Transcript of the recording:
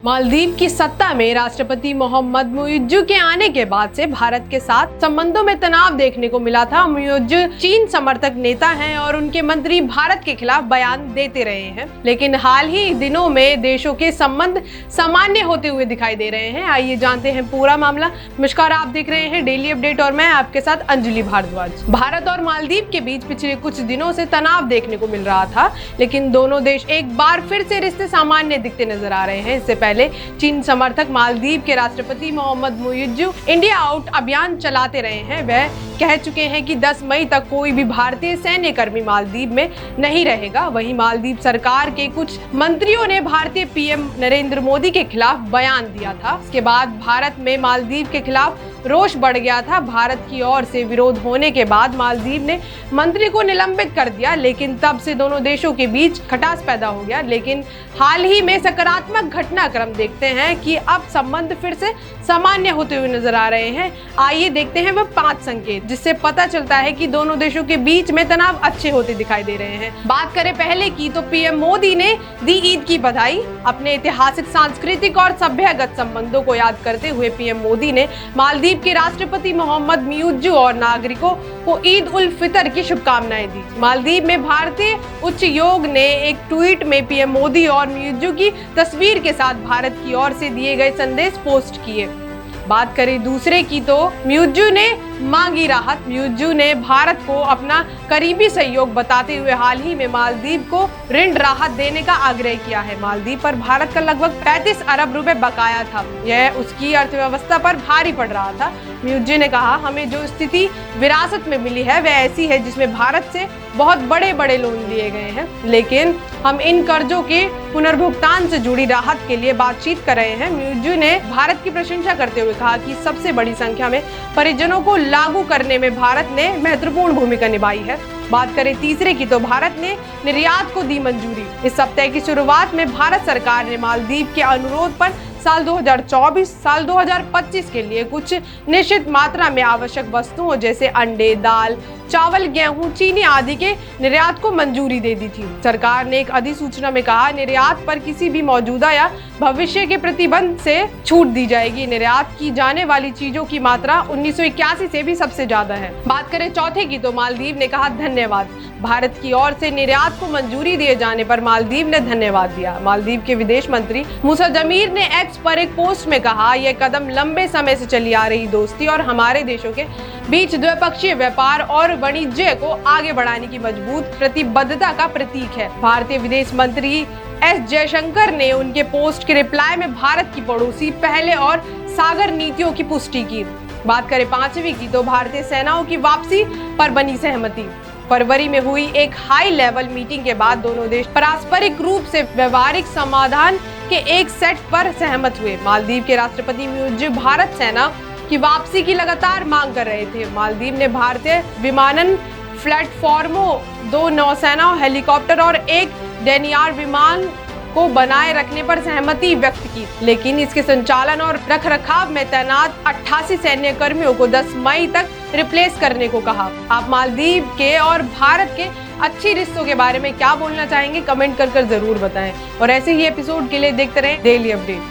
मालदीव की सत्ता में राष्ट्रपति मोहम्मद मुइज्जू के आने के बाद से भारत के साथ संबंधों में तनाव देखने को मिला था। मुइज्जू चीन समर्थक नेता हैं और उनके मंत्री भारत के खिलाफ बयान देते रहे हैं, लेकिन हाल ही दिनों में देशों के संबंध सामान्य होते हुए दिखाई दे रहे हैं। आइए जानते हैं पूरा मामला। नमस्कार, आप देख रहे हैं डेली अपडेट और मैं आपके साथ अंजलि भारद्वाज। भारत और मालदीव के बीच पिछले कुछ दिनों से तनाव देखने को मिल रहा था, लेकिन दोनों देश एक बार फिर से रिश्ते सामान्य दिखते नजर आ रहे हैं। इससे पहले चीन समर्थक मालदीव के राष्ट्रपति मोहम्मद मुइज्जू इंडिया आउट अभियान चलाते रहे हैं। वह कह चुके हैं कि 10 मई तक कोई भी भारतीय सैन्य कर्मी मालदीव में नहीं रहेगा। वहीं मालदीव सरकार के कुछ मंत्रियों ने भारतीय पीएम नरेंद्र मोदी के खिलाफ बयान दिया था। इसके बाद भारत में मालदीव के खिलाफ रोष बढ़ गया था। भारत की ओर से विरोध होने के बाद मालदीव ने मंत्री को निलंबित कर दिया, लेकिन तब से दोनों देशों के बीच खटास पैदा हो गया। लेकिन हाल ही में सकारात्मक घटनाक्रम देखते हैं कि अब संबंध फिर से सामान्य होते हुए नजर आ रहे हैं। आइए देखते हैं वह 5 संकेत जिससे पता चलता है कि दोनों देशों के बीच में तनाव अच्छे होते दिखाई दे रहे हैं। बात करें पहले की, तो पीएम मोदी ने दी ईद की बधाई। अपने ऐतिहासिक, सांस्कृतिक और सभ्यगत संबंधों को याद करते हुए पीएम मोदी ने मालदीव के राष्ट्रपति मोहम्मद मुइज्जू और नागरिकों को ईद उल फितर की शुभकामनाएं दी। मालदीव में भारतीय उच्चायोग ने एक ट्वीट में पीएम मोदी और मुइज्जू की तस्वीर के साथ भारत की ओर से दिए गए संदेश पोस्ट किए। बात करें दूसरे की, तो मुइज्जू ने मांगी राहत। मुइज्जू ने भारत को अपना करीबी सहयोग बताते हुए हाल ही में मालदीव को ऋण राहत देने का आग्रह किया है। मालदीव पर भारत का लगभग 35 अरब रुपए बकाया था। यह उसकी अर्थव्यवस्था पर भारी पड़ रहा था। मुइज्जू ने कहा, हमें जो स्थिति विरासत में मिली है वह ऐसी है जिसमें भारत से बहुत बड़े बड़े लोन लिए गए हैं, लेकिन हम इन कर्जों के पुनर्भुगतान से जुड़ी राहत के लिए बातचीत कर रहे हैं। मुइज्जू ने भारत की प्रशंसा करते हुए कहा कि सबसे बड़ी संख्या में परिजनों को लागू करने में भारत ने महत्वपूर्ण भूमिका निभाई है। बात करें तीसरे की, तो भारत ने निर्यात को दी मंजूरी। इस सप्ताह की शुरुआत में भारत सरकार ने मालदीव के अनुरोध पर साल 2024 साल 2025 के लिए कुछ निश्चित मात्रा में आवश्यक वस्तुओं जैसे अंडे, दाल, चावल, गेहूं, चीनी आदि के निर्यात को मंजूरी दे दी थी। सरकार ने एक अधिसूचना में कहा, निर्यात पर किसी भी मौजूदा या भविष्य के प्रतिबंध से छूट दी जाएगी। निर्यात की जाने वाली चीजों की मात्रा 1981 से भी सबसे ज्यादा है। बात करें चौथे की, तो मालदीव ने कहा धन्यवाद। भारत की ओर से निर्यात को मंजूरी दिए जाने पर मालदीव ने धन्यवाद दिया। मालदीव के विदेश मंत्री मूसा जमीर ने एक्स पर एक पोस्ट में कहा, यह कदम लंबे समय से चली आ रही दोस्ती और हमारे देशों के बीच द्विपक्षीय व्यापार और वाणिज्य को आगे बढ़ाने की मजबूत प्रतिबद्धता का प्रतीक है। भारतीय विदेश मंत्री एस जयशंकर ने उनके पोस्ट के रिप्लाई में भारत की पड़ोसी, पहले और सागर नीतियों की पुष्टि की। बात करें पांचवी की, तो भारतीय सेनाओं की वापसी पर बनी सहमति। फरवरी में हुई एक हाई लेवल मीटिंग के बाद दोनों देश पारस्परिक रूप से व्यवहारिक समाधान के एक सेट पर सहमत हुए। मालदीव के राष्ट्रपति मुइज्जू भारत सेना की वापसी की लगातार मांग कर रहे थे। मालदीव ने भारतीय विमानन प्लेटफॉर्मों, 2 नौसेना हेलीकॉप्टर और 1 डेनियार विमान को बनाए रखने पर सहमति व्यक्त की, लेकिन इसके संचालन और रखरखाव में तैनात 88 सैन्य कर्मियों को 10 मई तक रिप्लेस करने को कहा। आप मालदीव के और भारत के अच्छी रिश्तों के बारे में क्या बोलना चाहेंगे, कमेंट कर जरूर बताएं और ऐसे ही एपिसोड के लिए देखते रहें डेली अपडेट।